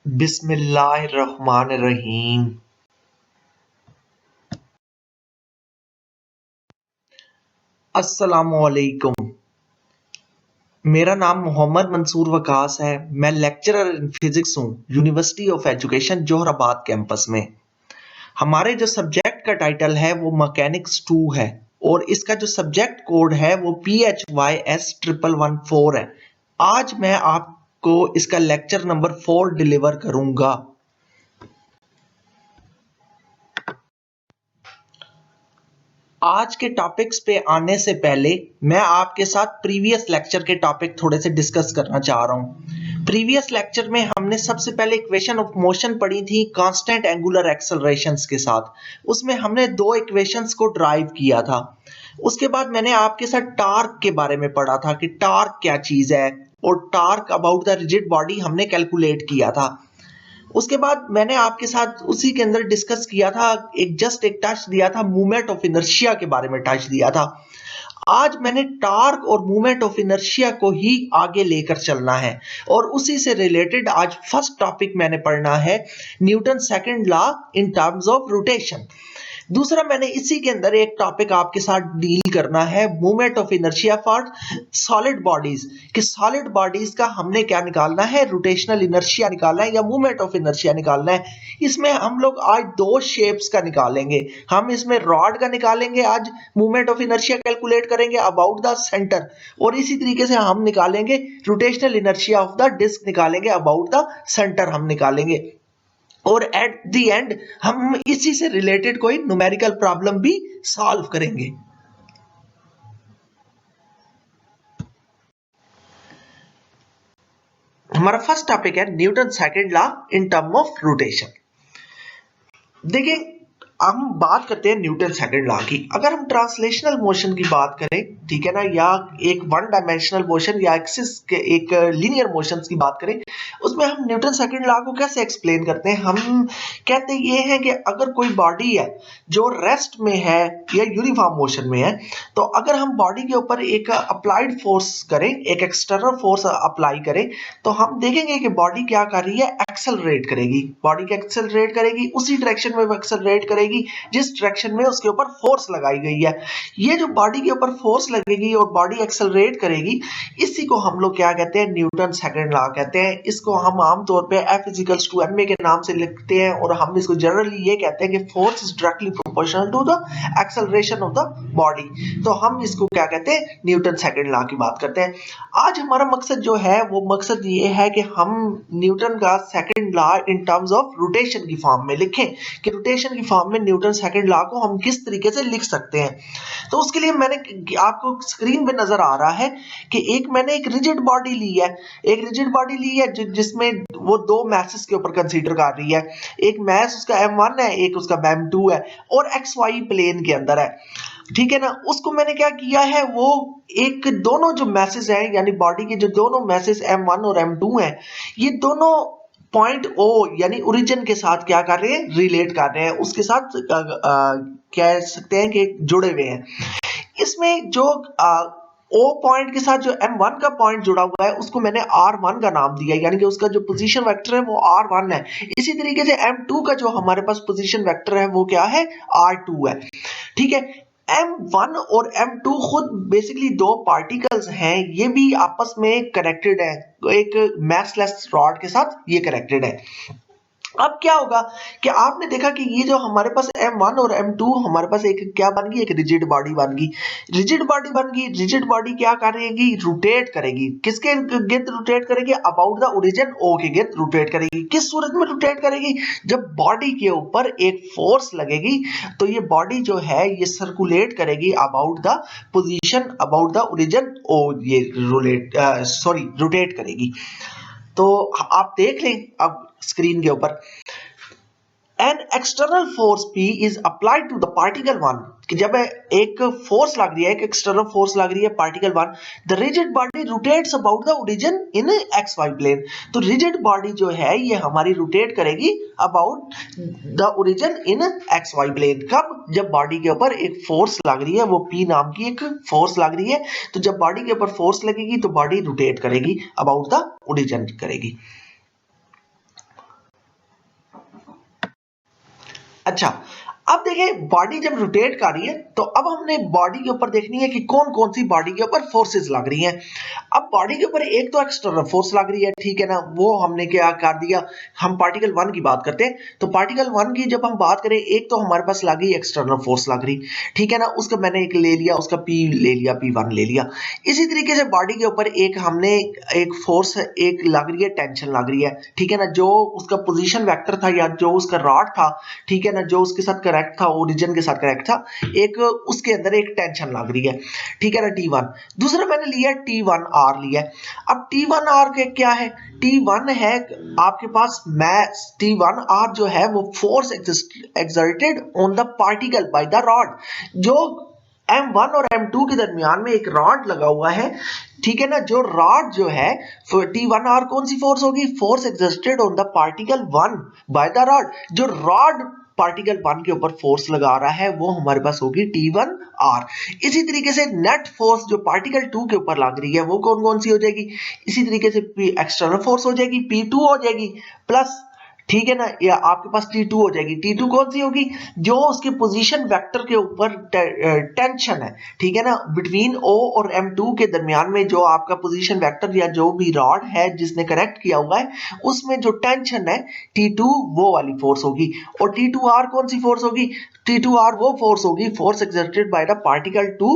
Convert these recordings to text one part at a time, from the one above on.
बिस्मिल्लाहिर्रहमानिर्रहीम। अस्सलामुअलैकुम। मेरा नाम मोहम्मद मंसूर वकास है। मैं लेक्चरर इन फिजिक्स हूँ university of education Johrabad campus में। हमारे जो सब्जेक्ट का टाइटल है वो मैकेनिक्स 2 है और इसका जो सब्जेक्ट कोड है वो PHYS1114 है। आज मैं आपको इसका लेक्चर नंबर 4 डिलीवर करूंगा। आज के टॉपिक्स पे आने से पहले मैं आपके साथ प्रीवियस लेक्चर के टॉपिक थोड़े से डिस्कस करना चाह रहा हूँ। प्रीवियस लेक्चर में हमने सबसे पहले इक्वेशन ऑफ मोशन पढ़ी थी कांस्टेंट एंगुलर एक्सेलरेशंस के साथ। उसमें हमने दो इक्वेशंस को ड्राइव किया था। उसके बाद मैंने आपके साथ टार्क के बारे में पढ़ा था कि टार्क क्या चीज है और torque about the rigid body हमने कैलकुलेट किया था। उसके बाद मैंने आपके साथ उसी के अंदर डिस्कस किया था, एक टच दिया था मूवमेंट ऑफ इनर्शिया के बारे में टच दिया था। आज मैंने टार्क और मूवमेंट ऑफ इनर्शिया को ही आगे लेकर चलना है और उसी से रिलेटेड आज फर्स्ट टॉपिक मैंने पढ़ना है Newton second law in terms of rotation. दूसरा मैंने इसी के अंदर एक टॉपिक आपके साथ डील करना है movement of inertia for solid bodies कि सॉलिड बॉडीज का हमने क्या निकालना है, रोटेशनल इनर्शिया निकालना है या मूवमेंट ऑफ इनर्शिया निकालना है। इसमें हम लोग आज दो शेप्स का निकालेंगे। हम इसमें रॉड का निकालेंगे, आज मूवमेंट ऑफ इनर्शिया कैलकुलेट करेंगे अबाउट द सेंटर, और इसी तरीके से हम निकालेंगे rotational inertia of the disc निकालेंगे अबाउट द सेंटर हम निकालेंगे। और एट द एंड हम इसी से रिलेटेड कोई न्यूमेरिकल प्रॉब्लम भी सॉल्व करेंगे। हमारा फर्स्ट टॉपिक है Newton second law in term of rotation. देखिए, हम बात करते हैं न्यूटन सेकंड लॉ की। अगर हम ट्रांसलेशनल मोशन की बात करें, ठीक है ना, या एक वन डायमेंशनल मोशन या एक्सिस के एक लीनियर मोशन की बात करें, उसमें हम न्यूटन सेकंड लॉ को कैसे एक्सप्लेन करते हैं। हम कहते ये हैं कि अगर कोई बॉडी है जो रेस्ट में है या यूनिफॉर्म मोशन में है, तो अगर हम बॉडी के ऊपर एक अप्लाइड फोर्स करें, एक एक्सटर्नल फोर्स अप्लाई करें, तो हम देखेंगे कि बॉडी क्या कर रही है, एक्सेलरेट करेगी। बॉडी क्या एक्सेलरेट करेगी, उसी डायरेक्शन में वो एक्सेलरेट करेगी जिस डायरेक्शन में उसके ऊपर फोर्स लगाई गई है। ये जो बॉडी के ऊपर फोर्स लगेगी और बॉडी एक्सेलरेट करेगी, इसी को हम लोग क्या कहते हैं, न्यूटन सेकंड लॉ कहते हैं। इसको हम आमतौर पे F = ma के नाम से लिखते हैं और हम इसको जनरली ये कहते हैं कि force is directly proportional to the acceleration of the body. तो हम इसको क्या कहते हैं, न्यूटन सेकंड लॉ की बात करते हैं। आज हमारा मकसद जो है वो मकसद ये है कि हम न्यूटन का second law in terms of rotation की फॉर्म में लिखें कि रोटेशन की फॉर्म में न्यूटन सेकंड लॉ को हम किस तरीके से लिख सकते हैं। तो उसके लिए मैंने आपको स्क्रीन पे नजर आ रहा है कि मैंने एक रिजिड बॉडी ली है, एक रिजिड बॉडी ली है जिसमें वो दो मैसेस के ऊपर कंसीडर कर रही है। एक मैस उसका m1 है, एक उसका m2 है और xy प्लेन के अंदर है, ठीक है ना। उसको मैंने क्या किया है, वो एक दोनों जो मैसेज हैं यानी बॉडी के जो दोनों मैसेज m1 और m2 हैं, ये दोनों पॉइंट O यानी ओरिजिन के साथ क्या कर रहे हैं, रिलेट कर रहे हैं, उसके साथ कह सकते हैं कि जुड़े हुए हैं। इसमें जो O पॉइंट के साथ जो M1 का पॉइंट जुड़ा हुआ है उसको मैंने R1 का नाम दिया, यानी कि उसका जो पोजीशन वेक्टर है वो R1 है। इसी तरीके से M2 का जो हमारे पास पोजीशन वेक्टर है वो क्या है, R2 है, ठीक है। M1 और M2 खुद बेसिकली दो पार्टिकल्स हैं, ये भी आपस में कनेक्टेड है, एक मैसलेस रॉड के साथ ये कनेक्टेड है। अब क्या होगा कि आपने देखा कि ये जो हमारे पास M1 और M2 हमारे पास एक क्या बन गई, एक रिजिड बॉडी बन गई। रिजिड बॉडी बन गई, रिजिड बॉडी क्या करेगी, रोटेट करेगी। किसके गिर्द रोटेट करेगी, अबाउट द ओरिजिन O के गिर्द रोटेट करेगी। किस सूरत में रोटेट करेगी, जब बॉडी के ऊपर एक फोर्स लगेगी तो ये बॉडी जो है ये सर्कुलेट करेगी about the position, about the origin O, ये रोटेट करेगी। तो आप देख लें अब स्क्रीन के ऊपर, An external force P is applied to the particle 1, कि जब एक फोर्स लग रही है, एक एक्सटर्नल फोर्स लग रही है particle 1, the rigid body rotates about the origin in xy plane। तो रिजिड बॉडी जो है ये हमारी रोटेट करेगी about the origin in xy plane. कब, जब बॉडी के ऊपर एक फोर्स लग रही है, वो P नाम की एक फोर्स लग रही है, तो जब बॉडी के ऊपर फोर्स लगेगी तो बॉडी रोटेट करेगी अबाउट द ओरिजिन करेगी। अच्छा, अब देखें बॉडी जब रोटेट कर रही है तो अब हमने बॉडी के ऊपर देखनी है कि कौन कौन सी बॉडी के ऊपर फोर्सेस लग रही हैं। अब बॉडी के ऊपर एक तो एक्सटर्नल फोर्स लग रही है, ठीक है ना, वो हमने क्या कर दिया, हम पार्टिकल 1 की बात करते हैं। तो पार्टिकल 1 की जब हम बात करें, एक तो हमारे पास लगी एक्सटर्नल फोर्स लग रही, ठीक है ना, उसका मैंने एक ले लिया, उसका P ले लिया, P1 ले लिया। इसी तरीके से बॉडी के ऊपर एक हमने एक फोर्स एक लग रही है, टेंशन लग रही है, ठीक है ना, जो उसका पोजीशन वेक्टर था या जो उसका रॉड था, ठीक है ना, जो उसके साथ करेक्ट था, ओरिजिन के साथ करेक्ट था, एक उसके अंदर एक टेंशन लग रही है, ठीक है ना, T1। दूसरा मैंने लिया T1R लिया। अब T1R के क्या है, T1 है आपके पास मैस, T1R जो है वो force exerted on the particle by the rod, जो M1 और M2 के दरमियान में एक रॉड लगा हुआ है, ठीक है ना, जो रॉड जो है T1R कौन सी फोर्स होगी, force exerted on the particle 1 by the rod, जो रॉड पार्टिकल 1 के ऊपर फोर्स लगा रहा है वो हमारे पास होगी T1R। इसी तरीके से नेट फोर्स जो पार्टिकल 2 के ऊपर लग रही है वो कौन कौन सी हो जाएगी, इसी तरीके से एक्सटर्नल फोर्स हो जाएगी, P2 हो जाएगी, प्लस, ठीक है ना, या आपके पास T2 हो जाएगी। T2 कौन सी होगी, जो उसके पोजीशन वेक्टर के ऊपर टेंशन है, ठीक है ना, बिटवीन O और M2 के दरमियान में जो आपका पोजीशन वेक्टर या जो भी रॉड है जिसने करेक्ट किया हुआ है उसमें जो टेंशन है T2 वो वाली फोर्स होगी। और T2R कौन सी फोर्स होगी, T2R वो फोर्स होगी, force exerted by the particle 2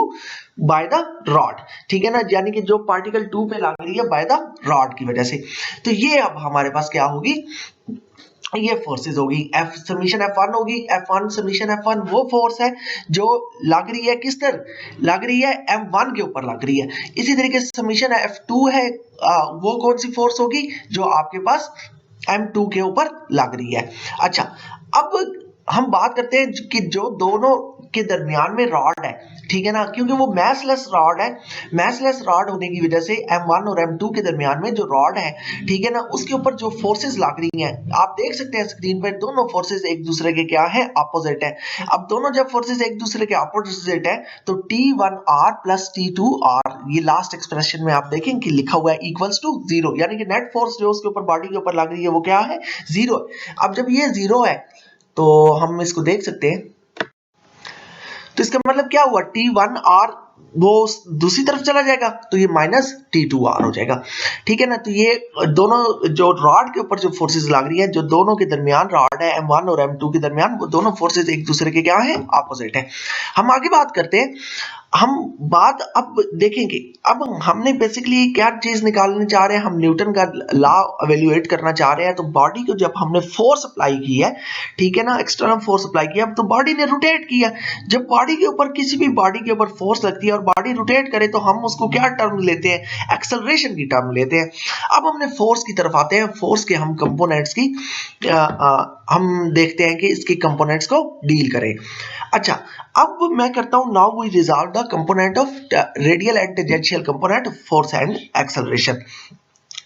by the rod, ठीक है ना, यानी कि जो पार्टिकल 2 पे लग रही है बाय द रॉड की वजह से। तो ये अब हमारे पास क्या होगी, ये फोर्सेस होगी, F समीशन F1 होगी, F1 समीशन F1 वो फोर्स है जो लग रही है किस तरह, लग रही है M1 के ऊपर लग रही है। इसी तरीके से समीशन F2 है, वो कौन सी फोर्स होगी, जो आपके पास M2 के ऊपर लग रही है। अच्छा, अब हम बात करते हैं कि जो दोनों के दरमियान में रॉड है, ठीक है ना, क्योंकि वो मैसलेस रॉड है, मैसलेस रॉड होने की वजह से M1 और M2 के दरमियान में जो रॉड है, ठीक है ना, उसके ऊपर जो फोर्सेस लग रही हैं आप देख सकते हैं स्क्रीन पर, दोनों फोर्सेस एक दूसरे के क्या है, अपोजिट है। अब दोनों जब फोर्सेस एक दूसरे के अपोजिट है तो T1R प्लस T2R, ये लास्ट एक्सप्रेशन में आप देखें कि लिखा हुआ है इक्वल्स टू 0, यानी कि नेट फोर्स जो उसके ऊपर बॉडी के ऊपर लग रही है वो क्या है, 0। अब जब ये 0 है तो हम इसको देख सकते हैं, तो इसका मतलब क्या हुआ, T1R वो दूसरी तरफ चला जाएगा तो ये माइनस T2R हो जाएगा, ठीक है ना। तो ये दोनों जो रॉड के ऊपर जो फोर्सेस लग रही है, जो दोनों के दरमियान रॉड है M1 और M2 के दरमियान, वो दोनों फोर्सेस एक दूसरे के क्या है, अपोजिट है। हम आगे बात करते हैं, हम बात अब देखेंगे, अब हमने बेसिकली क्या चीज निकालने चाह रहे हैं, हम न्यूटन का लॉ एवेल्युएट करना चाह रहे हैं। तो बॉडी को जब हमने फोर्स अप्लाई की है, ठीक है ना, एक्सटर्नल फोर्स अप्लाई किया, तो बॉडी ने रोटेट किया। जब बॉडी के ऊपर किसी भी बॉडी के ऊपर फोर्स लगती है और बॉडी रोटेट करे तो हम उसको क्या टर्म लेते हैं, एक्सेलरेशन की टर्म लेते हैं। अब हमने फोर्स की तरफ आते हैं, फोर्स के हम कंपोनेंट्स की हम देखते हैं कि इसके कंपोनेंट्स को डील करें। अच्छा, अब मैं करता हूं, now we resolve the component of radial and tangential component force and acceleration.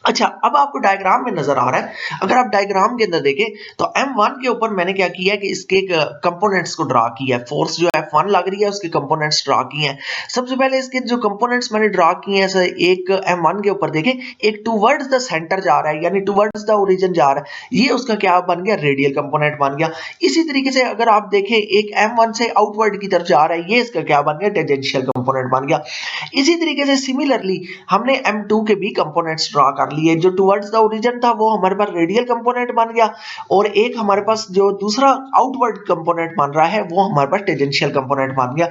अच्छा, अब आपको डायग्राम में नजर आ रहा है, अगर आप डायग्राम के अंदर देखें तो M1 के ऊपर मैंने क्या किया है कि इसके कंपोनेंट्स को ड्रा किया है, फोर्स जो F1 लग रही है उसके कंपोनेंट्स ड्रा किए हैं। सबसे पहले इसके जो कंपोनेंट्स मैंने ड्रा किए हैं, एक M1 के ऊपर देखें, एक टुवर्ड्स द सेंटर जा रहा है, यानी टुवर्ड्स द ओरिजिन जा रहा है, ये उसका क्या बन गया, रेडियल कंपोनेंट बन गया। इसी तरीके से अगर आप देखें एक M1 से आउटवर्ड की तरफ जा रहा है, ये इसका क्या बन गया, टेंजेंशियल कंपोनेंट बन गया। इसी तरीके से सिमिलरली हमने M2 के भी कंपोनेंट्स ड्रा कर लिए, जो टुवर्ड्स द ओरिजिन था वो हमारे पास रेडियल कंपोनेंट बन गया, और एक हमारे पास जो दूसरा आउटवर्ड कंपोनेंट बन रहा है वो हमारे पास टेंजेंशियल कंपोनेंट बन गया,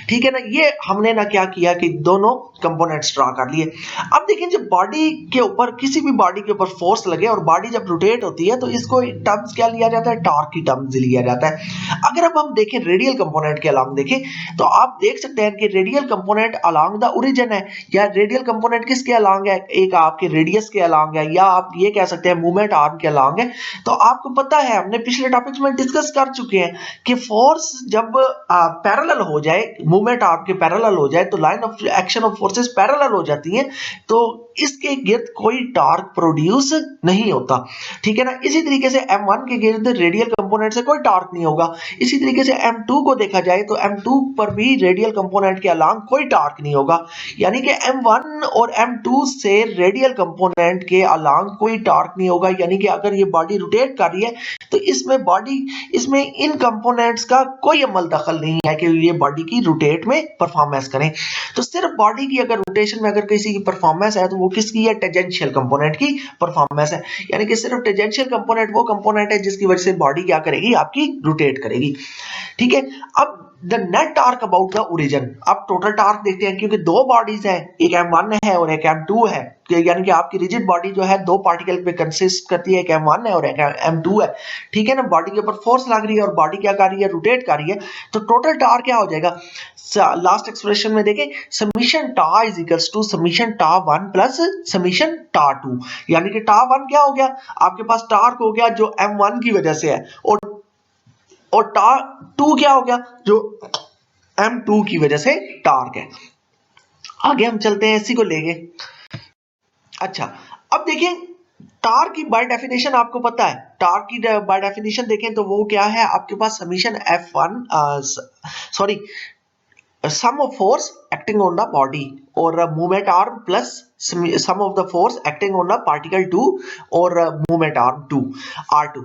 ठीक है ना। ये हमने ना क्या किया कि दोनों कंपोनेंट्स ड्रा कर लिए। अब देखिए, जब बॉडी के ऊपर किसी भी बॉडी के ऊपर फोर्स लगे और बॉडी जब रोटेट होती है तो इसको टर्म्स क्या लिया जाता है, टॉर्क की टर्म्स लिया जाता है। अगर अब हम देखें रेडियल कंपोनेंट के अलोंग देखें तो आप देख सकते हैं कि radial component along the origin है, या रेडियल कंपोनेंट किसके अलोंग है, एक आपके रेडियस के अलोंग है, या आप ये कह सकते हैं मूवमेंट आर्म के अलोंग है। तो आपको पता है, हमने पिछले टॉपिक्स में डिस्कस कर चुके हैं कि फोर्स जब पैरेलल हो जाए, मूवमेंट आर्म के पैरेलल हो जाए, तो line of action of forces parallel हो जाती हैं, तो इसके गिर्द कोई टॉर्क प्रोड्यूस नहीं होता, ठीक है ना। इसी तरीके से m1 के गिर्द रेडियल कंपोनेंट से कोई टॉर्क नहीं होगा। इसी तरीके से m2 को देखा जाए तो m2 पर भी रेडियल कंपोनेंट के अलांग कोई टॉर्क नहीं होगा, यानी कि m1 और m2 से रेडियल कंपोनेंट के अलांग कोई टॉर्क नहीं होगा। यानी कि अगर ये बॉडी रोटेट कर रही है तो इसमें इन कंपोनेंट्स का कोई अमल दखल नहीं है कि ये बॉडी की रोटेट में परफॉर्मेंस करें। तो सिर्फ बॉडी की अगर रोटेशन में अगर किसी की परफॉर्मेंस है तो वो किसकी है, टेंजेंशियल कंपोनेंट की परफॉर्मेंस है। यानी कि सिर्फ टेंजेंशियल कंपोनेंट वो कंपोनेंट है जिसकी वजह से बॉडी क्या करेगी, आपकी रोटेट करेगी, ठीक है। अब the net torque about the origin, अब टोटल टार्क देखते हैं, क्योंकि दो बॉडीज है, एक m1 है और एक m2 है, यानी कि आपकी रिजिड बॉडी जो है दो पार्टिकल पे कंसिस्ट करती है, एक m1 है और एक m2 है, ठीक है ना। बॉडी के ऊपर फोर्स लग रही है और बॉडी क्या कर रही है, रोटेट कर रही है। तो टोटल टार्क क्या हो जाएगा, लास्ट एक्सप्रेशन में देखें, summation tau is equals to summation टा 1 प्लस समीशन टा 2, यानी कि टा 1 क्या हो गया, आपके पास टार्क हो गया जो m1 की वजह से है, और टा 2 क्या हो गया, जो m2 की वजह से टार्क है। आगे हम चलते हैं, इसी को लेंगे। अच्छा, अब देखें टार्क की बाय डेफिनेशन आपको पता है, टार्क की बाय डेफिनेशन देखें तो वो क्या है, आपके पास summation f1 sorry sum of force acting on the body और movement arm plus sum of the force acting on the particle 2 और movement arm 2 r2।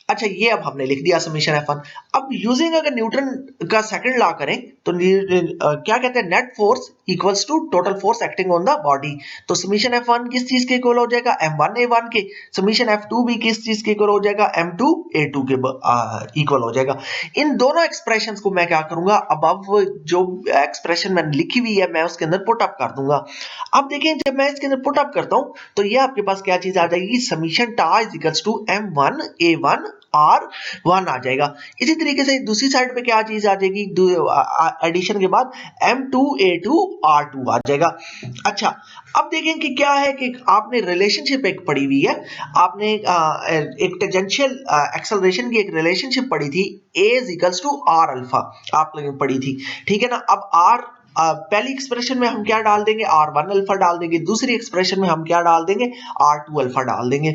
अच्छा, ये अब हमने लिख दिया समीशन f1। अब यूजिंग अगर न्यूटन का सेकंड लॉ करें तो क्या कहते हैं, net force equals to total force acting on the body. तो समीशन f1 किस चीज के इक्वल हो जाएगा, m1 a1 के। समीशन f2 भी किस चीज के इक्वल हो जाएगा, m2 a2 के इक्वल हो जाएगा। इन दोनों एक्सप्रेशंस को मैं क्या करूंगा, अब जो एक्सप्रेशन मैंने लिखी हुई है मैं उसके अंदर पुट अप कर दूंगा। अब देखें, जब मैं इसके अंदर पुट अप करता हूं तो ये आपके पास क्या चीज आ जाएगी, summation tau is equals to m1 a1 r1 आ जाएगा। इसी तरीके से दूसरी साइड पे क्या चीज आ जाएगी, एडिशन के बाद m2 a2 r2 आ जाएगा। अच्छा, अब देखें कि क्या है कि आपने रिलेशनशिप एक पढ़ी हुई है, आपने एक टेंजेंशियल एक्सेलरेशन की एक रिलेशनशिप पढ़ी थी, a is equals to r alpha, आप लोगों ने पढ़ी थी, ठीक है ना। अब r पहली एक्सप्रेशन में हम क्या डाल देंगे, r1 अल्फा डाल देंगे, दूसरी एक्सप्रेशन में हम क्या डाल देंगे, r2 अल्फा डाल देंगे।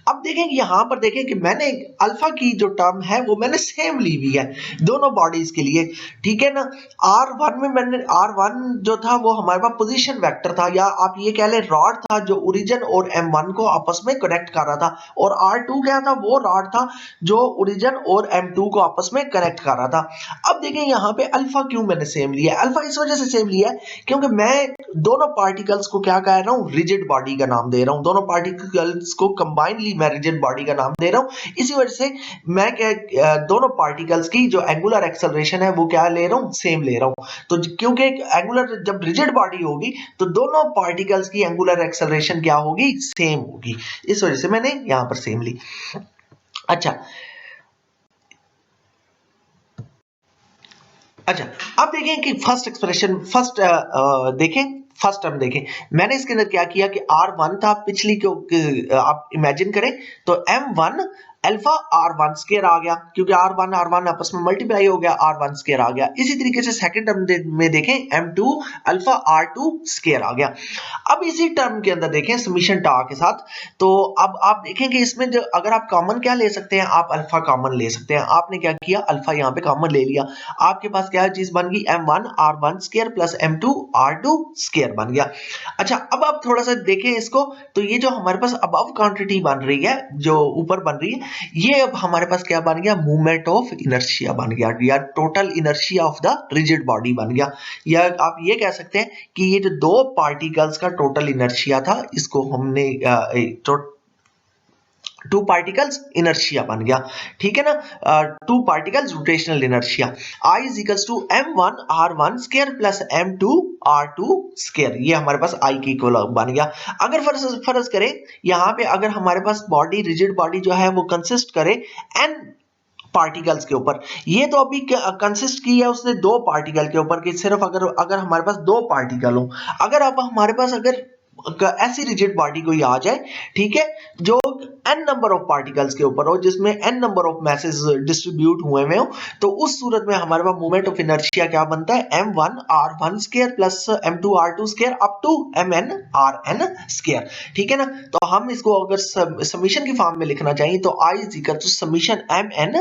अब देखें यहां पर देखें कि मैंने अल्फा की जो टर्म है वो मैंने सेम ली हुई है दोनों बॉडीज के लिए, ठीक है ना। r1 में मैंने r1 जो था वो हमारे पास पोजीशन वेक्टर था, या आप ये कह लें रॉड था जो ओरिजिन और m1 को आपस में कनेक्ट कर रहा था, और r2 क्या था, वो रॉड था जो ओरिजिन और m2 को आपस में कनेक्ट कर रहा था। अब देखें यहाँ पे अल्फा क्यों मैंने सेम लिया है, अल्फा इस वजह से सेम लिया है क्योंकि मैं दोनों पार्टिकल्स को क्या कह रहा हूँ, रिजिड बॉडी का नाम दे रहा हूँ, दोनों पार्टिकल्स को कंबाइनली मैं रिजिड बॉडी का नाम दे रहा हूँ। इसी वजह से मैं क्या दोनों पार्टिकल्स की जो एंगुलर एक्सेलरेशन है वो क्या ले रहा हूँ, सेम ले रहा हूँ। तो क्योंकि एंगुलर जब रिजिड बॉडी होगी तो दोनों पार्टिकल्स की एंगुलर एक्सेलरेशन क्या होगी, सेम होगी, इस वजह से मैंने यहां पर सेम ली। अच्छा, अब देखें कि फर्स्ट एक्सप्रेशन, फर्स्ट टर्म देखें, मैंने इसके अंदर क्या किया कि r1 था, पिछली को आप इमेजिन करें तो m1 अल्फा r1 स्क्वायर आ गया, क्योंकि r1 आपस में मल्टीप्लाई हो गया, r1 स्क्वायर आ गया। इसी तरीके से सेकंड टर्म में देखें m2 अल्फा r2 स्क्वायर आ गया। अब इसी टर्म के अंदर देखें समीशन टा के साथ, तो अब आप देखें कि इसमें जो अगर आप कॉमन क्या ले सकते हैं, आप अल्फा कॉमन ले सकते हैं। आपने क्या किया, अल्फा यहाँ पे कॉमन ले लिया, आपके पास क्या चीज बन गई, m1 r1 square plus m2 r2 square बन गया। अच्छा, अब आप थोड़ा सा देखें इसको, तो ये जो हमारे पास अबव क्वांटिटी बन रही है, जो ऊपर बन रही है, ये अब हमारे पास क्या बन गया, मूवमेंट ऑफ इनर्शिया बन गया, या total inertia of the rigid body बन गया। या आप ये कह सकते हैं कि ये जो दो पार्टिकल्स का टोटल इनर्शिया था, इसको हमने टू पार्टिकल्स इनर्शिया बन गया, ठीक है ना। Two particles rotational inertia, I is equals to m1 r1 square plus m2 r2 square, ये हमारे पास I की इक्वल बन गया। अगर फर्ज करें यहाँ पे, अगर हमारे पास बॉडी रिजिड बॉडी जो है वो कंसिस्ट करे n पार्टिकल्स के ऊपर, ये तो अभी कंसिस्ट की है उसने दो पार्टिकल के ऊपर, कि सिर्फ अगर हमारे पास दो पार्टिकल हो, अगर अब हमारे पास अगर ऐसी रिजिड बॉडी कोई आ जाए, ठीक है, जो n नंबर ऑफ पार्टिकल्स के ऊपर हो, जिसमें n number of message distribute हुए हुए हो, तो उस सूरत में हमारे पास मोमेंट ऑफ इनर्शिया क्या बनता है, m1r1 square plus m2r2 square up to mn square, ठीक है ना। तो हम इसको अगर समीशन की फॉर्म में लिखना चाहिए तो I is equal to summation mn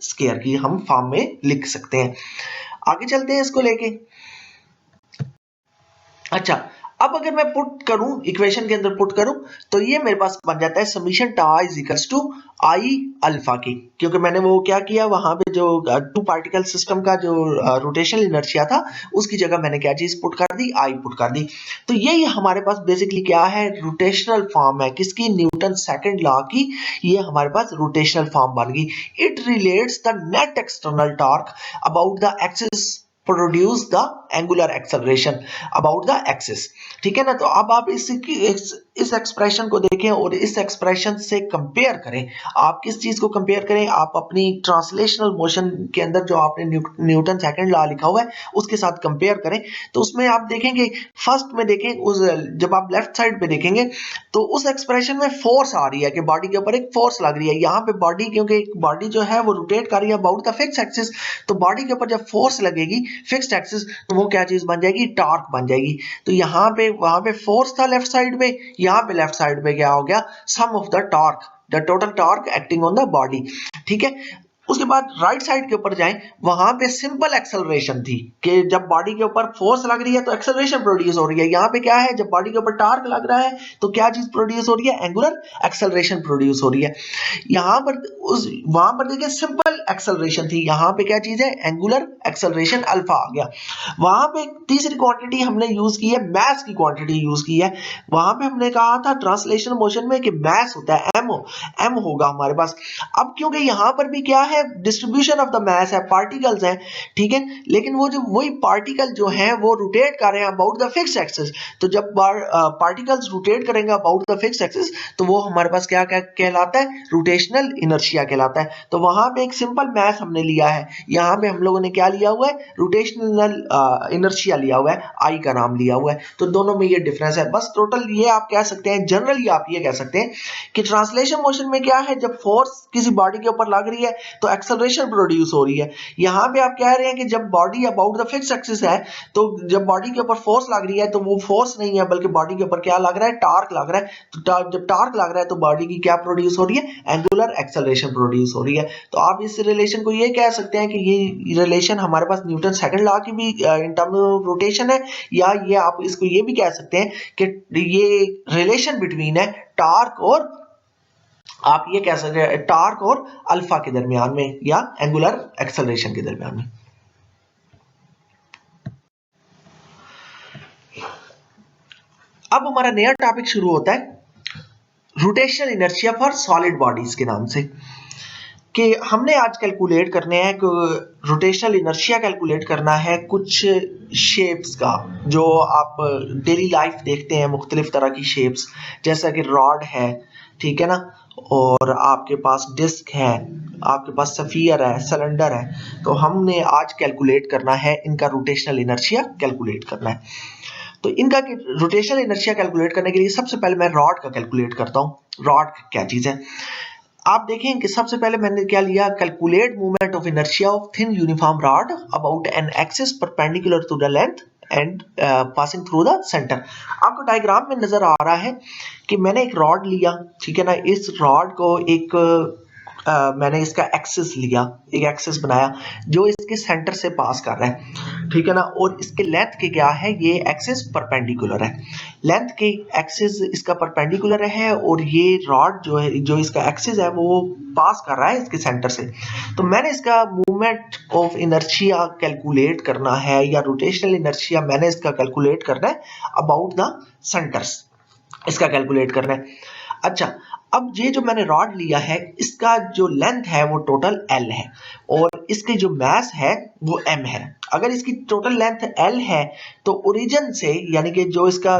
square की हम फॉर्म में लिख सकते हैं। आगे चलते हैं इसको लेके। अच्छा, अब अगर मैं पुट करूं, इक्वेशन के अंदर पुट करूं, तो ये मेरे पास बन जाता है summation tau is equals to I alpha की, क्योंकि मैंने वो क्या किया, वहां पे जो टू पार्टिकल सिस्टम का जो रोटेशनल इनर्शिया था उसकी जगह मैंने क्या चीज पुट कर दी, आई पुट कर दी। तो यही हमारे पास बेसिकली क्या है, रोटेशनल फॉर्म है किसकी, न्यूटन सेकंड लॉ की। ये हमारे पास रोटेशनल फॉर्म बन गई। It relates the net external torque about the axis produce the angular acceleration about the axis, ठीक है ना। तो अब आप इस एक्सप्रेशन को देखें और इस एक्सप्रेशन से कंपेयर करें। आप किस चीज को कंपेयर करें, आप अपनी ट्रांसलेशनल मोशन के अंदर जो आपने न्यूटन सेकंड लॉ लिखा हुआ है उसके साथ कंपेयर करें। तो उसमें आप देखेंगे, फर्स्ट में देखें, उस जब आप लेफ्ट साइड पे देखेंगे तो उस एक्सप्रेशन में फोर्स आ रही है कि बॉडी के ऊपर एक फोर्स लग रही है। यहाँ पे बॉडी, क्योंकि बॉडी जो है वो रोटेट कर रही है अबाउट द फिक्स एक्सिस, तो बॉडी के ऊपर जब फोर्स लगेगी फिक्स्ड एक्सिस तो वो क्या चीज बन जाएगी, टॉर्क बन जाएगी। तो यहाँ पे, वहां पे फोर्स था लेफ्ट साइड पे, यहाँ पे लेफ्ट साइड पे क्या हो गया, sum of the torque, the total torque acting on the body, ठीक है। उसके बाद राइट साइड के ऊपर जाएं, वहां पे सिंपल एक्सेलरेशन थी कि जब बॉडी के ऊपर फोर्स लग रही है तो एक्सेलरेशन प्रोड्यूस हो रही है। यहाँ पे क्या है, जब बॉडी के ऊपर टॉर्क लग रहा है तो क्या चीज प्रोड्यूस हो रही है, एंगुलर एक्सेलरेशन प्रोड्यूस हो रही है। यहाँ पर वहां पर देखिए सिंपल एक्सेलरेशन थी, यहाँ पे क्या चीज है, एंगुलर एक्सेलरेशन अल्फा आ गया। वहां पे तीसरी क्वांटिटी हमने यूज की है, मास की क्वांटिटी यूज की है। वहां पे हमने कहा था ट्रांसलेशनल मोशन में कि मास होता है एम होगा हमारे पास। अब क्योंकि यहाँ पर भी क्या है, डिस्ट्रीब्यूशन ऑफ द मास है, पार्टिकल्स हैं, ठीक है, लेकिन वो जो वही पार्टिकल जो हैं वो रोटेट कर रहे हैं अबाउट द फिक्स्ड एक्सिस। तो जब पार्टिकल्स रोटेट करेंगे अबाउट द फिक्स्ड एक्सिस तो वो हमारे पास क्या कहलाता है, रोटेशनल इनर्शिया कहलाता है। तो वहां पे एक सिंपल मास हमने लिया है, यहाँ पे हम लोगों ने क्या लिया हुआ है, रोटेशनल इनर्शिया लिया हुआ है, आई का नाम लिया हुआ है। तो दोनों में ये डिफरेंस है। बस टोटल ये आप कह सकते हैं, जनरली आप ये कह सकते हैं कि ट्रांसलेशन मोशन में क्या है, जब फोर्स किसी बॉडी के ऊपर लग रही है तो एक्सेलरेशन प्रोड्यूस हो रही है। यहाँ पे आप कह रहे हैं कि जब body about the fixed axis है तो जब बॉडी के ऊपर फोर्स लग रही है तो वो फोर्स नहीं है बल्कि बॉडी के ऊपर क्या लग रहा है, टार्क लग रहा है। तो जब टार्क लग रहा है तो बॉडी की क्या प्रोड्यूस हो रही है, एंगुलर एक्सेलरेशन प्रोड्यूस हो रही है। तो आप इस रिलेशन को ये कह सकते हैं कि ये रिलेशन हमारे पास न्यूटन सेकंड लॉ की भी इन टर्म ऑफ रोटेशन है, या ये आप इसको ये भी कह सकते हैं कि ये रिलेशन बिटवीन है टार्क और, आप ये कह सकते हैं टार्क और अल्फा के दरमियान में, या एंगुलर एक्सेलरेशन के दरमियान में। अब हमारा नया टॉपिक शुरू होता है rotational inertia for solid bodies के नाम से, कि हमने आज कैलकुलेट करने हैं, रोटेशनल इनर्शिया कैलकुलेट करना है कुछ शेप्स का जो आप डेली लाइफ देखते हैं, मुख्तलिफ तरह की शेप्स, जैसा कि रॉड है, ठीक है ना, और आपके पास डिस्क है, आपके पास सफियर है, सिलेंडर है। तो हमने आज कैलकुलेट करना है इनका रोटेशनल इनर्शिया कैलकुलेट करना है। तो इनका रोटेशनल इनर्शिया कैलकुलेट करने के लिए सबसे पहले मैं रॉड का कैलकुलेट करता हूँ। रॉड क्या चीज है, आप देखें कि सबसे पहले मैंने क्या लिया, calculate movement of inertia of thin uniform rod about an axis perpendicular to the length and passing through the centre. आपको डायग्राम में नजर आ रहा है कि मैंने एक रॉड लिया, ठीक है ना, इस रॉड को एक मैंने इसका एक्सिस लिया, एक एक्सिस बनाया जो इसके सेंटर से पास कर रहा है, ठीक है ना, और इसके लेंथ के क्या है, ये एक्सिस परपेंडिकुलर है, लेंथ के एक्सिस इसका परपेंडिकुलर है, और ये रॉड जो है, जो इसका एक्सिस है वो पास कर रहा है इसके सेंटर से। तो मैंने इसका मूवमेंट ऑफ इनर्शिया कैलकुलेट करना है, या रोटेशनल इनर्शिया मैंने इसका कैलकुलेट करना है अबाउट द सेंटर्स, इसका कैलकुलेट करना है। अच्छा, अब ये जो मैंने रॉड लिया है इसका जो लेंथ है वो टोटल L है, और इसकी जो मास है वो M है। अगर इसकी टोटल लेंथ L है तो ओरिजिन से, यानी कि जो इसका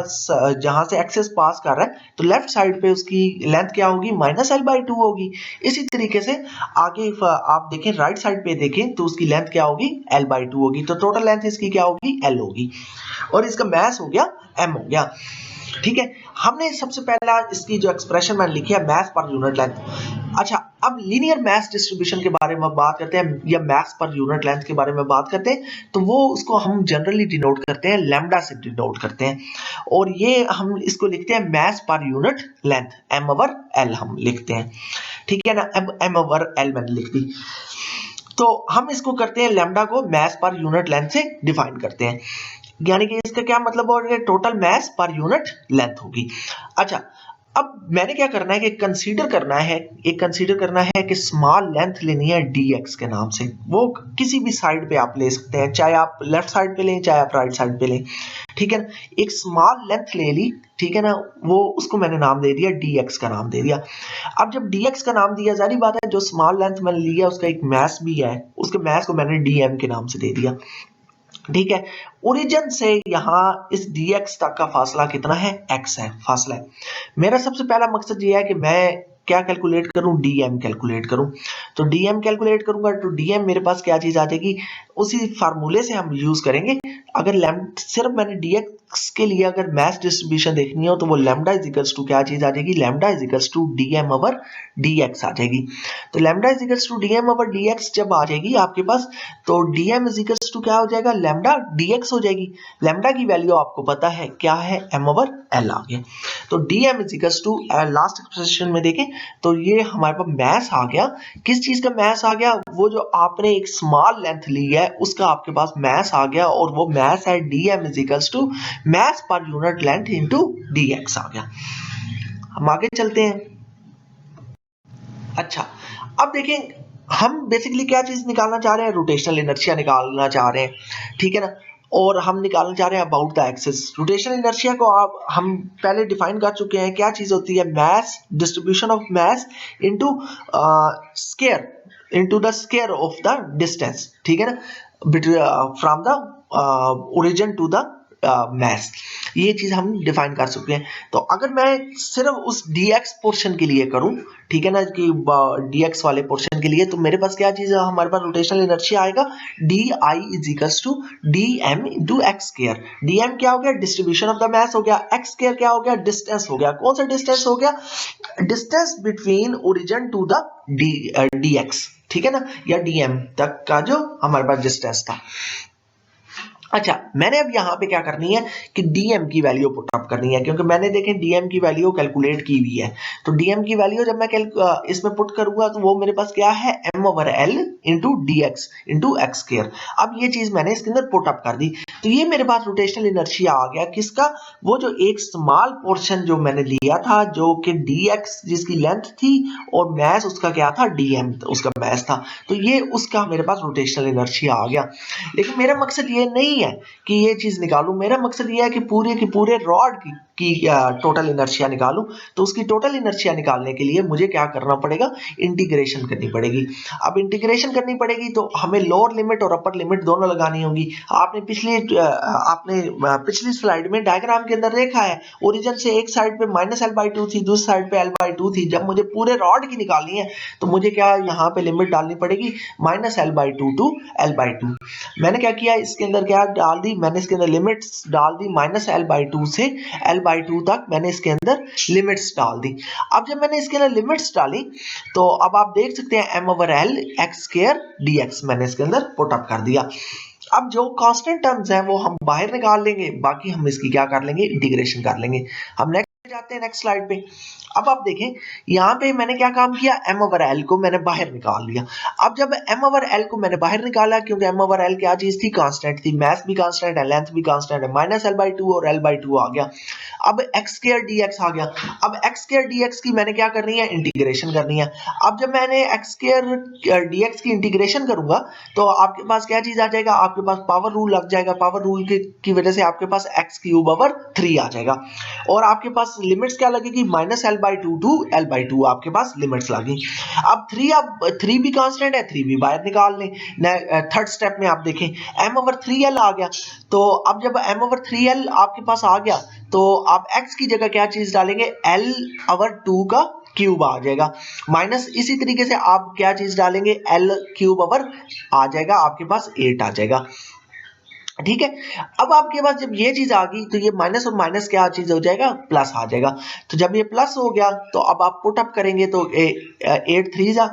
जहां से एक्सेस पास कर रहा है, तो लेफ्ट साइड पे उसकी लेंथ क्या होगी, -L/2 होगी। इसी तरीके से आगे आप देखें, राइट साइड पे देखें तो उसकी लेंथ क्या होगी, L/2 होगी। तो टोटल लेंथ इसकी क्या होगी, L होगी, और इसका मास हो गया M हो गया। ठीक है, हमने सबसे पहला इसकी जो एक्सप्रेशन मैंने लिखी है मास पर यूनिट लेंथ। अच्छा, अब लीनियर मास डिस्ट्रीब्यूशन के बारे में बात करते हैं या मास पर यूनिट लेंथ के बारे में बात करते हैं, तो वो उसको हम जनरली डिनोट करते हैं लैम्डा से डिनोट करते हैं, और ये हम इसको लिखते हैं मास पर यूनिट लेंथ, m/l हम लिखते हैं, ठीक है ना। अब m/l मैंने लिख दी, तो हम इसको करते हैं लैम्डा को मास पर यूनिट लेंथ से डिफाइन करते हैं, यानी कि इसका क्या मतलब होगा, total mass per unit length होगी। अच्छा, अब मैंने क्या करना है कि कंसीडर करना है कि स्मॉल लेंथ लेनी है dx के नाम से, वो किसी भी साइड पे आप ले सकते हैं, चाहे आप लेफ्ट साइड पे लें चाहे आप राइट साइड पे लें, ठीक है ना। एक स्मॉल लेंथ ले ली, ठीक है ना, वो उसको मैंने नाम दे दिया dx का नाम दे दिया। अब जब dx का नाम दिया, जारी बात है जो स्मॉल लेंथ मैंने लिया उसका एक मास भी है, उसके मास को मैंने dm के नाम से दे दिया, ठीक है। ओरिजिन से यहां इस dx तक का फासला कितना है, x है फासला है। मेरा सबसे पहला मकसद ये है कि मैं क्या कैलकुलेट करूं, dm कैलकुलेट करूं। तो dm कैलकुलेट करूंगा तो dm मेरे पास क्या चीज आ जाएगी, उसी फार्मूले से हम यूज करेंगे। अगर सिर्फ मैंने dx के लिए अगर मास डिस्ट्रीब्यूशन देखनी हो तो वो लैम्डा इज इक्वल्स टू क्या चीज आ जाएगी, lambda is equals to dm over dx आ जाएगी। तो lambda is equals to dm over dx जब आ जाएगी आपके पास, तो dm इज इक्वल्स टू क्या हो जाएगा, लैम्डा dx हो जाएगी। लैम्डा की वैल्यू आपको पता है क्या है, m ओवर l आ गया। तो dm is equals to last expression में देखें तो ये हमारे पास मास आ गया। किस चीज का मास आ गया, वो जो आपने एक स्मॉल लेंथ ली है उसका आपके पास मास आ गया, और वो मास है dm is equals to mass per unit length into dx आ गया। हम आगे चलते हैं। अच्छा, अब देखें हम बेसिकली क्या चीज निकालना चाह रहे हैं, रोटेशनल इनर्शिया निकालना चाह रहे हैं, ठीक है ना। और हम निकालना चाह रहे हैं about the axis. Rotational inertia को आप हम पहले डिफाइन कर चुके हैं, क्या चीज होती है, mass, distribution of mass into square, into the square of the distance, ठीक है ना, from the origin to the mass. ये चीज हम डिफाइन कर चुके हैं। तो अगर मैं सिर्फ उस dx पोर्शन के लिए करूं, ठीक है ना, कि dx वाले पोर्शन के लिए, तो मेरे पास क्या चीज है, हमारे पास रोटेशनल इनर्शिया आएगा di is equals to dm into x square. dm क्या हो गया, डिस्ट्रीब्यूशन ऑफ द मास हो गया, x स्क्वायर क्या हो गया, डिस्टेंस हो गया। कौन सा डिस्टेंस हो गया, distance between origin to the dx, ठीक है ना, या dm तक का जो हमारे पास डिस्टेंस था। अच्छा, मैंने अब यहाँ पे क्या करनी है कि dm की वैल्यू पुट अप करनी है, क्योंकि मैंने देखें dm की वैल्यू कैलकुलेट की हुई है। तो dm की वैल्यू जब मैं इसमें पुट करूंगा तो वो मेरे पास क्या है, m over l into dx into x square. अब ये चीज मैंने इसके अंदर पुट अप कर दी, तो ये मेरे पास रोटेशनल इनर्शिया आ गया किसका, वो जो एक स्मॉल पोर्शन जो मैंने लिया था जो कि dx जिसकी लेंथ थी और मास उसका क्या था, dm उसका मास था, तो ये उसका मेरे पास रोटेशनल इनर्शिया आ गया। लेकिन मेरा मकसद ये नहीं है कि ये चीज निकालूं, मेरा मकसद ये है कि पूरे के पूरे रॉड की टोटल इनर्शिया निकालूं। तो उसकी टोटल इनर्शिया निकालने के लिए मुझे क्या करना पड़ेगा, इंटीग्रेशन करनी पड़ेगी। अब इंटीग्रेशन करनी पड़ेगी तो हमें लोअर लिमिट और अपर लिमिट दोनों लगानी होगी। आपने पिछली स्लाइड में डायग्राम के अंदर देखा है, ओरिजिन से एक साइड पे -l/2 थी, दूसरी साइड पे l/2 थी। जब मुझे पूरे रॉड की निकालनी है तो मुझे क्या यहाँ पे लिमिट डालनी पड़ेगी, -l/2 टू l/2। मैंने क्या किया, इसके अंदर क्या डाल दी, मैंने इसके अंदर लिमिट्स डाल दी, -l/2 से l/2 तक मैंने इसके अंदर लिमिट्स डाल दी। अब जब मैंने इसके अंदर लिमिट्स डाली तो अब आप देख सकते हैं m over l x square dx मैंने इसके अंदर पुट अप कर दिया। अब जो कांस्टेंट टर्म्स हैं वो हम बाहर निकाल लेंगे, बाकी हम इसकी क्या कर लेंगे, इंटीग्रेशन कर लेंगे। हम नेक्स्ट जाते हैं, नेक्स्ट स्लाइड पे। अब आप देखें यहाँ पे मैंने क्या काम किया, m ओवर l को मैंने बाहर निकाल लिया। अब जब m ओवर l को मैंने बाहर निकाला, क्योंकि m ओवर l क्या चीज थी, कांस्टेंट थी, मास भी कांस्टेंट है, लेंथ भी कांस्टेंट है, -l/2 और l/2 आ गया। अब x स्क्वायर dx आ गया। अब x स्क्वायर dx की मैंने क्या करनी है, इंटीग्रेशन करनी है। अब जब मैंने x स्क्वायर dx की इंटीग्रेशन करूंगा तो आपके पास क्या चीज आ जाएगा, आपके पास पावर रूल लग जाएगा। पावर रूल की वजह से आपके पास x³ ओवर 3 आ जाएगा, और आपके पास लिमिट्स क्या लगेगी, -l/2 टू l/2 आपके पास लिमिट्स लगी। अब 3 भी कांस्टेंट है, 3 भी बाहर निकाल लें। थर्ड स्टेप में आप देखें m ओवर 3l आ गया। तो अब जब m ओवर 3l आपके पास आ गया तो आप x की जगह क्या चीज डालेंगे, l/2 का क्यूब आ जाएगा, माइनस इसी तरीके से आप क्या चीज डालेंगे, l³ ओवर आ जाएगा, आपके पास 8 आ जाएगा। ठीक है। अब आपके पास जब ये चीज आ गई तो ये माइनस और माइनस क्या चीज हो जाएगा, प्लस आ जाएगा। तो जब ये प्लस हो गया तो अब आप पुट अप करेंगे तो 8 3 जा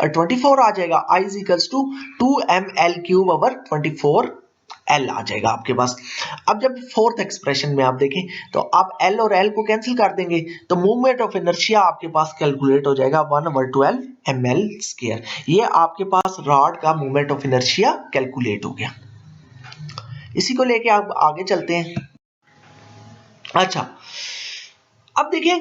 24 आ जाएगा। I is equals to 2ml cube over 24 L आ जाएगा आपके पास। अब जब फोर्थ एक्सप्रेशन में आप देखें तो आप L और L को कैंसिल कर देंगे तो मूवमेंट ऑफ इनर्शिया आपके पास कैलकुलेट हो जाएगा 1/12 ml स्क्वायर। ये आपके पास रॉड का मूवमेंट ऑफ इनर्शिया कैलकुलेट हो गया। इसी को लेके आप आगे चलते हैं। अच्छा, अब देखिए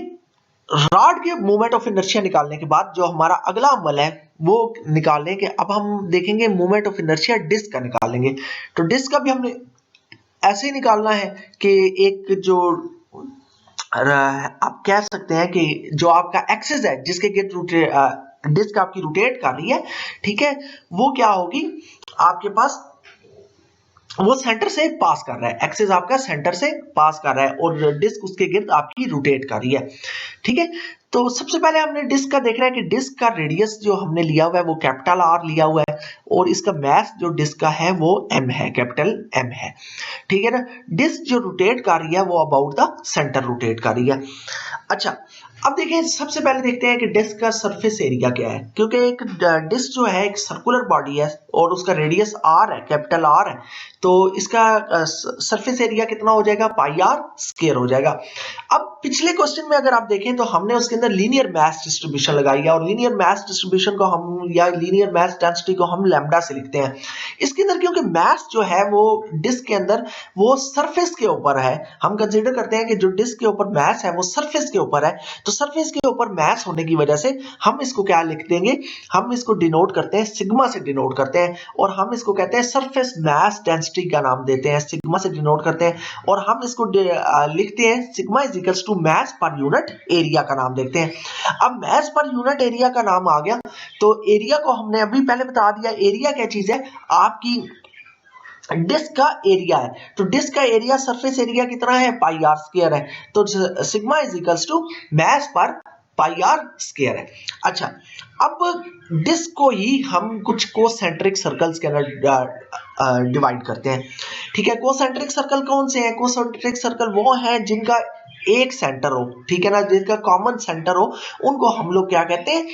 रॉड के मूवमेंट ऑफ इनर्शिया निकालने के बाद जो हमारा अगला अमल है वो निकालने के, अब हम देखेंगे मूवमेंट ऑफ इनर्शिया डिस्क का निकालेंगे। तो डिस्क का भी हमने ऐसे ही निकालना है कि एक जो आप कह सकते हैं कि जो आपका एक्सिस है जिसके गिर्द डिस्क आपकी रोटेट कर रही है, ठीक है, वो क्या होगी आपके पास, वो सेंटर से पास कर रहा है, एक्सिस आपका सेंटर से पास कर रहा है और डिस्क उसके गिर्द आपकी रोटेट कर रही है। ठीक है, तो सबसे पहले हमने डिस्क का देखना है कि डिस्क का रेडियस जो हमने लिया हुआ है वो कैपिटल आर लिया हुआ है और इसका मास जो डिस्क का है वो एम है, कैपिटल एम है। ठीक है ना, डिस्क जो रोटेट कर रही है वो अबाउट द सेंटर रोटेट कर रही है। अच्छा, अब देखिए सबसे पहले देखते हैं कि डिस्क का सरफेस एरिया क्या है, क्योंकि एक डिस्क जो है एक सर्कुलर बॉडी है और उसका रेडियस आर है, कैपिटल आर है, तो इसका सरफेस एरिया कितना हो जाएगा, पाई आर स्क्वायर हो जाएगा। अब पिछले क्वेश्चन में अगर आप देखें तो हमने उसके अंदर लीनियर मास डिस्ट्रीब्यूशन लगाई है और लीनियर मास डिस्ट्रीब्यूशन को हम या लीनियर मास डेंसिटी को हम लैम्डा से लिखते हैं। इसके अंदर क्योंकि मास जो है वो डिस्क के अंदर वो सरफेस के ऊपर है, हम कंसीडर करते हैं कि जो डिस्क के ऊपर मास है वो सरफेस के ऊपर है, तो सरफेस के ऊपर मास होने की वजह से हम इसको क्या लिख देंगे, हम इसको डिनोट करते हैं सिग्मा से डिनोट करते हैं और हम इसको कहते हैं सरफेस मास डेंसिटी का नाम देते हैं, सिग्मा से डिनोट करते हैं और हम इसको लिखते हैं sigma is equals to mass per unit area का नाम देखते हैं। अब मास पर यूनिट एरिया का नाम आ गया तो एरिया को हमने अभी पहले बता दिया, एरिया क्या चीज है, आपकी डिस्क का एरिया है। तो डिस्क का एरिया सरफेस एरिया कितना है, पाई आर स्क्वायर है, तो sigma is equals to mass per pi R square है। अच्छा, अब डिस्क को ही हम कुछ कोसेंट्रिक सर्कल्स के अंदर डिवाइड करते हैं। ठीक है, कोसेंट्रिक सर्कल कौन से हैं, कोसेंट्रिक सर्कल वो हैं जिनका एक सेंटर हो, ठीक है ना, जिसका कॉमन सेंटर हो, उनको हम लोग क्या कहते हैं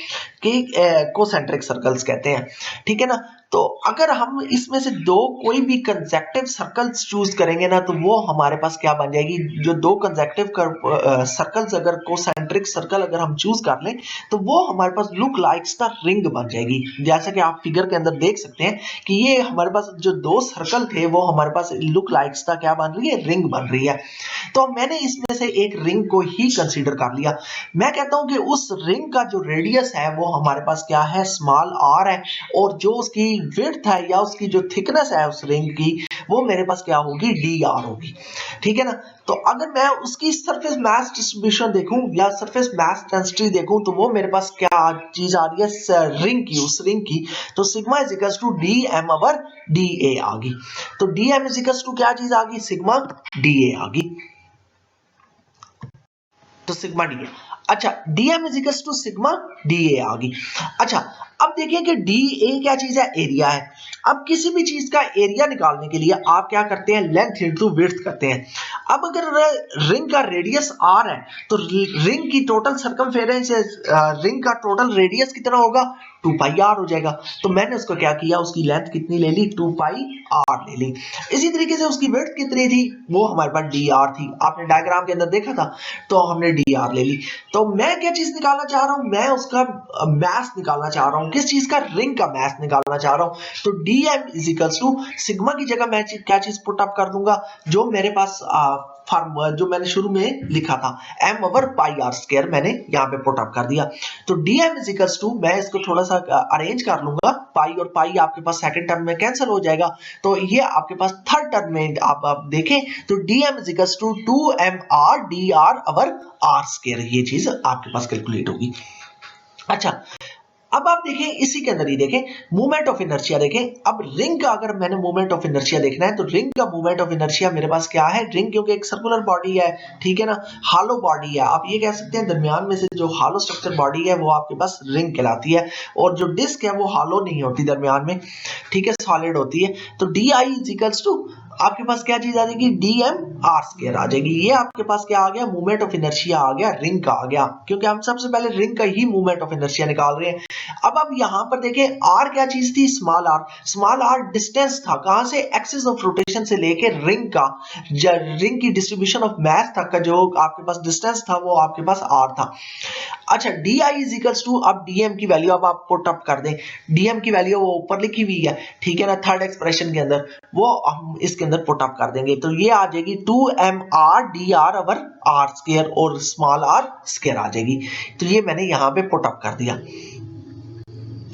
कि कोसेंट्रिक सर्कल्स कहते हैं। ठीक है ना, तो अगर हम इसमें से दो कोई भी कंसेक्टिव सर्कल्स चूज करेंगे ना तो वो हमारे पास क्या बन जाएगी, जो दो कंसेक्टिव सर्कल्स अगर कोसेंट्रिक सर्कल अगर हम चूज कर लें तो वो हमारे पास लुक लाइक्स द रिंग बन जाएगी। जैसा कि आप फिगर के अंदर देख सकते हैं कि ये हमारे पास जो दो सर्कल थे वो हमारे पास लुक लाइक्स द क्या बन रही है, रिंग बन रही है। तो मैंने इसमें से एक रिंग को ही कंसीडर कर लिया। मैं कहता हूं कि उस रिंग का जो रेडियस है वो हमारे पास क्या है, स्मॉल आर है और जो उसकी विड्थ है या उसकी जो थिकनेस है उस रिंग की वो मेरे पास क्या होगी, डी आर होगी। ठीक है ना, तो अगर मैं उसकी सरफेस मास डिस्ट्रीब्यूशन देखूं या सरफेस मास डेंसिटी देखूं तो वो मेरे पास क्या चीज आ रही है, रिंग की, उस रिंग की, तो sigma is equals to d m over d A आ गई। तो D M is equals to क्या चीज आ गई, सिग्मा डी ए आ गई, तो सिग्मा डी ए। अच्छा, d m is equals to sigma d A आ गई। अच्छा, अब देखिए कि डी ए क्या चीज है, एरिया है। अब किसी भी चीज का एरिया निकालने के लिए आप क्या करते हैं, लेंथ इनटू विड्थ करते हैं। अब अगर रिंग का रेडियस आर है तो रिंग की टोटल सर्कमफेरेंस, रिंग का टोटल रेडियस कितना होगा, 2 पाई आर हो जाएगा। तो मैंने उसको क्या किया, उसकी लेंथ कितनी ले ली, 2 पाई आर ले ली। इसी तरीके से उसकी विड्थ कितनी थी, वो हमारे पास डी आर थी, आपने डायग्राम के अंदर देखा था, तो हमने डी आर ले ली। तो मैं क्या चीज निकालना चाह रहा हूं, मैं उसका मास निकालना चाह रहा हूं, किस चीज का, रिंग का मास निकालना चाह रहा हूं। तो D M is equals to sigma की जगह मैं क्या चीज पुट अप कर दूंगा, जो मेरे पास फार्मूला जो मैंने शुरू में लिखा था, m over pi R square, मैंने यहाँ पे पुट अप कर दिया। तो dm इज इक्वल्स टू, मैं इसको थोड़ा सा अरेंज कर लूंगा, पाई और पाई आपके पास सेकंड टर्म में कैंसिल हो जाएगा, तो ये आपके पास थर्ड टर्म में आप देखें तो dm is equals to 2mr dr over r square, ये चीज आपके पास कैलकुलेट होगी। अच्छा, अब आप देखें इसी के अंदर ही देखें मूवमेंट ऑफ इनर्शिया देखें। अब रिंग का अगर मैंने मूवमेंट ऑफ इनर्शिया देखना है तो रिंग का मूवमेंट ऑफ इनर्शिया मेरे पास क्या है, रिंग क्योंकि एक सर्कुलर बॉडी है, ठीक है ना, हॉलो बॉडी है, आप ये कह सकते हैं दरमियान में से जो हॉलो स्ट्रक्चर बॉडी है वो आपके पास रिंग कहलाती है और जो डिस्क है वो हॉलो नहीं होती दरमियान में, ठीक है, सॉलिड होती है। तो D I is equals to आपके पास क्या चीज आ जाएगी, dmr² आ जाएगी। ये आपके पास क्या आ गया, मूवमेंट ऑफ इनर्शिया आ गया, रिंग का आ गया, क्योंकि हम सबसे पहले रिंग का ही मूवमेंट ऑफ इनर्शिया निकाल रहे हैं। अब यहां पर देखें r क्या चीज थी, स्मॉल r डिस्टेंस था, कहां से, एक्सिस ऑफ रोटेशन से लेके रिंग का, रिंग की डिस्ट्रीब्यूशन ऑफ मास तक का जो आपके पास डिस्टेंस था वो आपके पास r था। अच्छा, di इज इक्वल्स टू, अब dm की वैल्यू अब आप पुट अप कर दें, dm की वैल्यू वो ऊपर लिखी हुई है, ठीक है ना, थर्ड एक्सप्रेशन के अंदर, वो हम इसके अंदर पुट अप कर देंगे, तो ये आ जाएगी 2mr dr over r square, और स्मॉल r स्क्वायर आ जाएगी। तो ये मैंने यहां पे पुट अप कर दिया।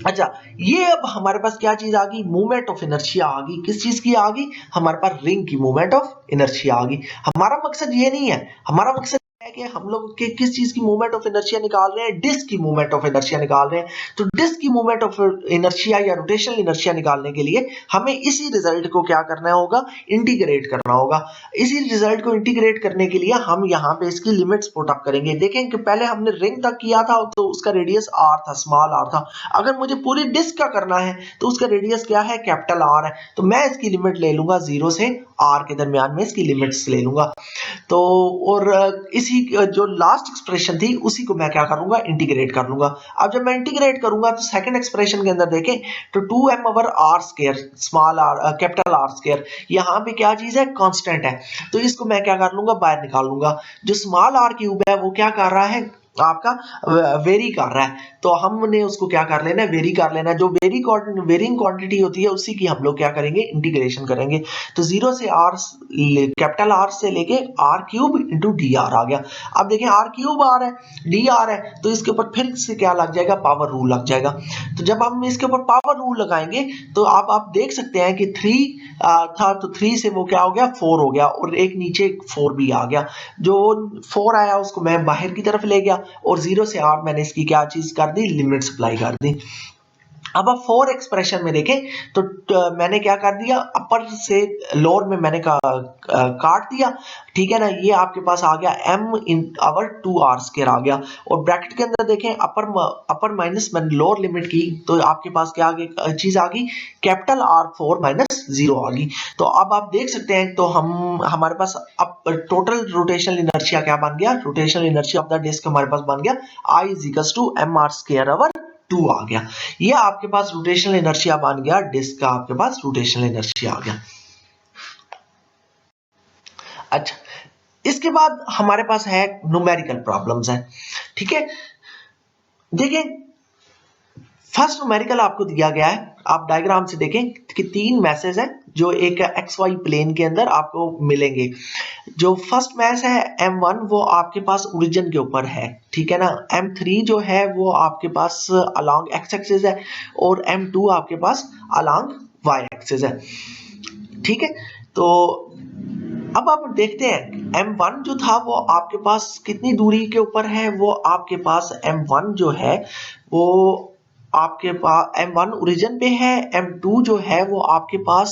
अच्छा, ये अब हमारे पास क्या चीज आ गई, मूवमेंट ऑफ इनर्शिया आ गई। किस चीज की आ गई, हमारे पास रिंग की मूवमेंट ऑफ इनर्शिया आ गई। हमारा मकसद ये नहीं है, हमारा मकसद है कि हम लोग के किस चीज की मूवमेंट ऑफ इनर्शिया निकाल रहे हैं, डिस्क की मूवमेंट ऑफ इनर्शिया निकाल रहे हैं। तो डिस्क की मूवमेंट ऑफ इनर्शिया या रोटेशनल इनर्शिया निकालने के लिए हमें इसी रिजल्ट को क्या करना होगा, इंटीग्रेट करना होगा। इसी रिजल्ट को इंटीग्रेट करने के लिए हम यहाँ पे इसकी लिमिट्स पुट अप करेंगे। देखें कि पहले हमने रिंग तक किया था तो उसका रेडियस r था, स्मॉल r था। अगर मुझे पूरी डिस्क का करना है तो उसका रेडियस क्या है, कैपिटल R है। तो मैं इसकी लिमिट ले लूंगा 0 से r के दरमियान में इसकी लिमिट्स ले लूंगा। तो और इसी जो लास्ट एक्सप्रेशन थी उसी को मैं क्या करूंगा, इंटीग्रेट कर लूंगा। अब जब मैं इंटीग्रेट करूंगा तो सेकंड एक्सप्रेशन के अंदर देखें तो 2m over r square, small r capital R square, यहाँ पे क्या चीज है, कांस्टेंट है। तो इसको मैं क्या कर लूंगा, बाहर निकाल लूंगा। जो स्मॉल r क्यूब है वो क्या कर रहा है, आपका वेरी कर रहा है, तो हमने उसको क्या कर लेना है, वेरी कर लेना है। जो वेरिंग क्वांटिटी होती है उसी की हम लोग क्या करेंगे, इंटीग्रेशन करेंगे। तो 0 से r, कैपिटल R से लेके r क्यूब इंटू dr आ गया। अब देखें r क्यूब r है, dr है, तो इसके ऊपर फिर से क्या लग जाएगा, पावर रूल लग जाएगा। तो जब हम इसके ऊपर पावर रूल लगाएंगे तो आप देख सकते हैं कि 3 था, तो 3 से वो क्या हो गया, 4 हो गया, और एक नीचे 4 भी आ गया। जो 4 आया उसको मैं बाहर की तरफ ले गया, और 0 से r मैंने इसकी क्या चीज कर दी, लिमिट अप्लाई कर दी। अब आप 4 एक्सप्रेशन में देखें तो मैंने क्या कर दिया, अपर से लोअर में मैंने काट दिया, ठीक है ना। ये आपके पास आ गया m इन आवर 2r स्क्वायर आ गया, और ब्रैकेट के अंदर देखें अपर माइनस मैंने लोअर लिमिट की, तो आपके पास क्या चीज आ गई, कैपिटल R4 माइनस 0 आ गई। तो अब आप देख सकते हैं, तो हमारे पास अब टोटल रोटेशनल इनर्शिया क्या बन गया, rotational inertia of the disc हमारे पास बन गया I is equals to mr square over 2 आ गया। ये आपके पास रोटेशनल इनर्शिया बन गया, डिस्क का आपके पास रोटेशनल इनर्शिया आ गया। अच्छा, इसके बाद हमारे पास है न्यूमेरिकल प्रॉब्लम्स है, ठीक है। देखिए, फर्स्ट न्यूमेरिकल आपको दिया गया है, आप डायग्राम से देखें कि 3 मैसेज हैं जो एक XY प्लेन के अंदर आपको मिलेंगे। जो फर्स्ट मैस है M1 वो आपके पास ओरिजिन के ऊपर है, ठीक है ना। M3 जो है वो आपके पास अलोंग X एक्सिस है, और M2 आपके पास अलोंग Y एक्सिस है, ठीक है। तो अब आप देखते हैं M1 जो था वो आपके पास कितनी दूरी के ऊपर है, वो आपके पास M1 जो है वो आपके पास M1 ओरिजिन पे है, M2 जो है वो आपके पास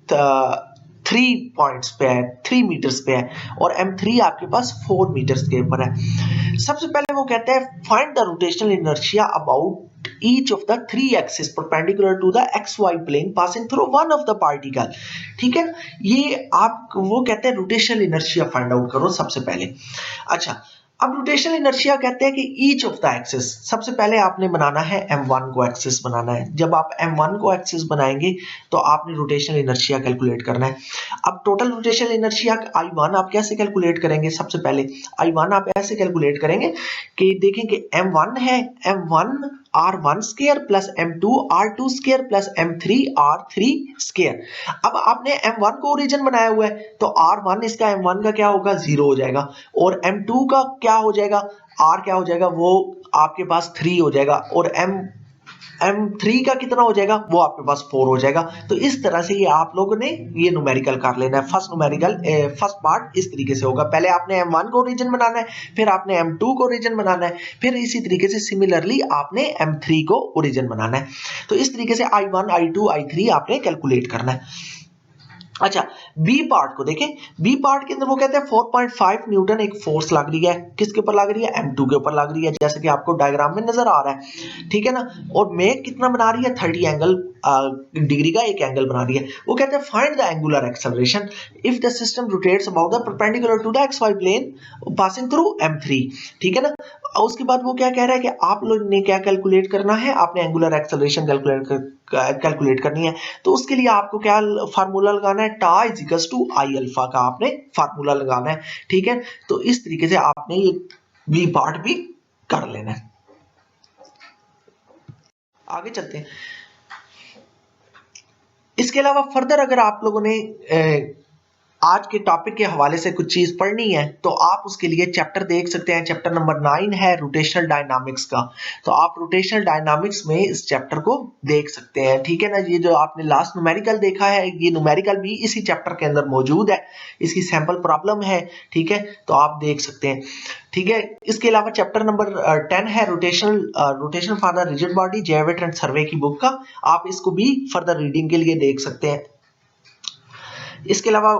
3 पॉइंट्स पे है, 3 मीटर्स पे है, और M3 आपके पास 4 मीटर्स के ऊपर है। सबसे पहले वो कहते हैं find the rotational inertia about each of the 3 axis perpendicular to the xy plane passing through one of the particle, ठीक है। ये आप वो कहते हैं रोटेशनल इनर्शिया फाइंड आउट करो सबसे पहले। अच्छा, अब रोटेशनल इनर्शिया कहते हैं कि ईच ऑफ द एक्सिस, सबसे पहले आपने बनाना है M1 को एक्सिस बनाना है। जब आप M1 को एक्सिस बनाएंगे तो आपने रोटेशनल इनर्शिया कैलकुलेट करना है। अब टोटल रोटेशनल इनर्शिया I1 आप कैसे कैलकुलेट करेंगे, सबसे पहले I1 आप ऐसे कैलकुलेट करेंगे कि देखें कि M1 है, M1 R1 square plus M2 R2 square plus M3 R3 square. अब आपने M1 को ओरिजिन बनाया हुआ है तो R1 इसका M1 का क्या होगा, 0 हो जाएगा, और M2 का क्या हो जाएगा, R क्या हो जाएगा, वो आपके पास 3 हो जाएगा, और M3 का कितना हो जाएगा, वो आपके पास 4 हो जाएगा। तो इस तरह से ये आप लोगों ने ये न्यूमेरिकल कर लेना है। फर्स्ट पार्ट इस तरीके से होगा, पहले आपने M1 को ओरिजिन बनाना है, फिर आपने M2 को ओरिजिन बनाना है, फिर इसी तरीके से सिमिलरली आपने M3 को ओरिजिन बनाना है। तो इस तरीके से I1 I2 I3 आपने कैलकुलेट करना है। अच्छा, बी पार्ट को देखें। बी पार्ट के अंदर वो कहते हैं 4.5 न्यूटन एक फोर्स लग रही है, किसके ऊपर लग रही है, M2 के ऊपर लग रही है, जैसे कि आपको डायग्राम में नजर आ रहा है, ठीक है ना। और मेक कितना बना रही है, 30 एंगल डिग्री का एक एंगल बना रही है। वो कहते हैं find the angular acceleration if the system rotates about the perpendicular to the XY plane passing through M3, ठीक है ना। उसके बाद वो क्या कह रहा है कि आप लोग ने क्या कैलकुलेट करना है, आपने एंगुलर एक्सेलरेशन कैलकुलेट करनी है। तो उसके लिए आपको क्या फार्मूला लगाना है, tau is equals to I alpha का आपने फार्मूला लगाना है, ठीक है। तो इस तरीके से आपने ये बी पार्ट भी कर लेना है। आगे चलते हैं। इसके अलावा फर्दर अगर आप लोगों ने आज के टॉपिक के हवाले से कुछ चीज पढ़नी है तो आप उसके लिए चैप्टर देख सकते हैं। चैप्टर नंबर 9 है रोटेशनल डायनामिक्स का, तो आप रोटेशनल डायनामिक्स में इस चैप्टर को देख सकते हैं, ठीक है ना। ये जो आपने लास्ट न्यूमेरिकल देखा है, ये न्यूमेरिकल भी इसी चैप्टर के अंदर मौजूद है, इसकी सैंपल प्रॉब्लम है, ठीक है, तो आप देख सकते हैं, ठीक है। इसके अलावा चैप्टर नंबर 10 है rotation for the rigid body, Jewett and Serway की बुक का, आप इसको भी फर्दर रीडिंग के लिए देख सकते हैं। इसके अलावा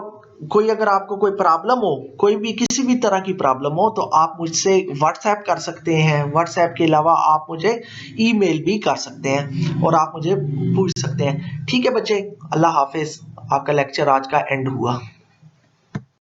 कोई अगर आपको कोई प्रॉब्लम हो, कोई भी किसी भी तरह की प्रॉब्लम हो, तो आप मुझसे व्हाट्सएप कर सकते हैं। व्हाट्सएप के अलावा आप मुझे ईमेल भी कर सकते हैं और आप मुझे पूछ सकते हैं, ठीक है बच्चे। अल्लाह हाफिज। आपका लेक्चर आज का एंड हुआ।